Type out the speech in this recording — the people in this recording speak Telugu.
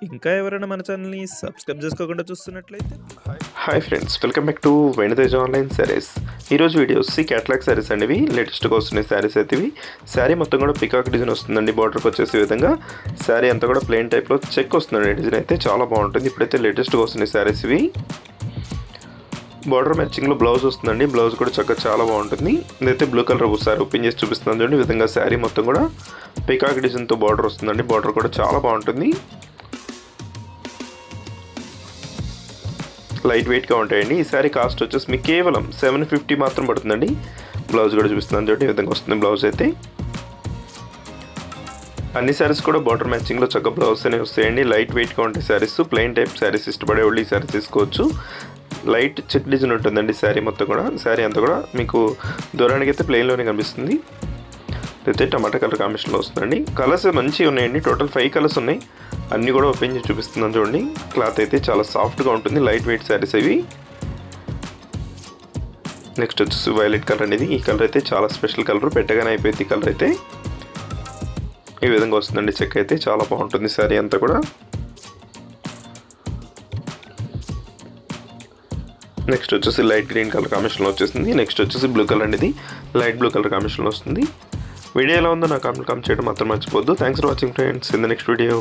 ఇంకా ఎవరైనా మన ఛానల్‌ని సబ్స్క్రైబ్ చేసుకోకుండా చూస్తున్నట్లయితే hi friends, welcome back to Venu Teja online saris. ఈరోజు వీడియోస్ క్యాటలాగ్ శారీస్ అండి. ఇవి లేటెస్ట్గా వస్తున్నాయి శారీస్ అయితే. ఇవి శారీ మొత్తం కూడా పికాక్ డిజైన్ వస్తుందండి. బార్డర్కి వచ్చేసే విధంగా శారీ అంతా కూడా ప్లెయిన్ టైప్లో చెక్ వస్తుందండి. డిజైన్ అయితే చాలా బాగుంటుంది. ఇప్పుడైతే లేటెస్ట్గా వస్తున్నాయి శారీస్ ఇవి. బార్డర్ మ్యాచింగ్లో బ్లౌజ్ వస్తుందండి. బ్లౌజ్ కూడా చక్కగా చాలా బాగుంటుంది. ఇదైతే బ్లూ కలర్ ఒకసారి ఓపెన్ చేసి చూపిస్తున్నాను చూడండి. ఈ విధంగా శారీ మొత్తం కూడా పికాక్ డిజైన్తో బార్డర్ వస్తుందండి. బార్డర్ కూడా చాలా బాగుంటుంది. లైట్ వెయిట్గా ఉంటాయండి. ఈ శారీ కాస్ట్ వచ్చేసి మీకు కేవలం 750 మాత్రం పడుతుందండి. బ్లౌజ్ కూడా చూపిస్తున్నాను చూడండి. ఈ విధంగా వస్తుంది బ్లౌజ్ అయితే. అన్ని శారీస్ కూడా బార్డర్ మ్యాచింగ్లో చక్కగా బ్లౌజ్ అనేవి వస్తాయండి. లైట్ వెయిట్గా ఉంటాయి శారీస్. ప్లెయిన్ టైప్ శారీస్ ఇష్టపడే వాళ్ళు ఈ శారీ తీసుకోవచ్చు. లైట్ చెక్ డిజైన్ ఉంటుందండి శారీ మొత్తం కూడా. శారీ అంతా కూడా మీకు దూరానికి అయితే ప్లెయిన్లోనే కనిపిస్తుంది. అయితే టమాటా కలర్ కాంబినేషన్లో వస్తుందండి. కలర్స్ మంచిగా ఉన్నాయండి. టోటల్ 5 కలర్స్ ఉన్నాయి. అన్నీ కూడా ఓపెన్ చేసి చూపిస్తున్నాను చూడండి. క్లాత్ అయితే చాలా సాఫ్ట్గా ఉంటుంది. లైట్ వెయిట్ శారీస్ ఇవి. నెక్స్ట్ వచ్చేసి వైలెట్ కలర్ అనేది. ఈ కలర్ అయితే చాలా స్పెషల్ కలర్. పెట్టగానే అయిపోయింది. ఈ కలర్ అయితే ఈ విధంగా వస్తుందండి. చెక్ అయితే చాలా బాగుంటుంది శారీ అంతా కూడా. నెక్స్ట్ వచ్చేసి లైట్ గ్రీన్ కలర్ కాంబినేషన్లో వచ్చేసింది. నెక్స్ట్ వచ్చేసి బ్లూ కలర్ అనేది. లైట్ బ్లూ కలర్ కాంబినేషన్లో వస్తుంది. వీడియో ఎలా ఉందో నాకు కామెంట్ చేయడం మాత్రం మర్చిపోద్దు. Thanks for watching friends. In the next video.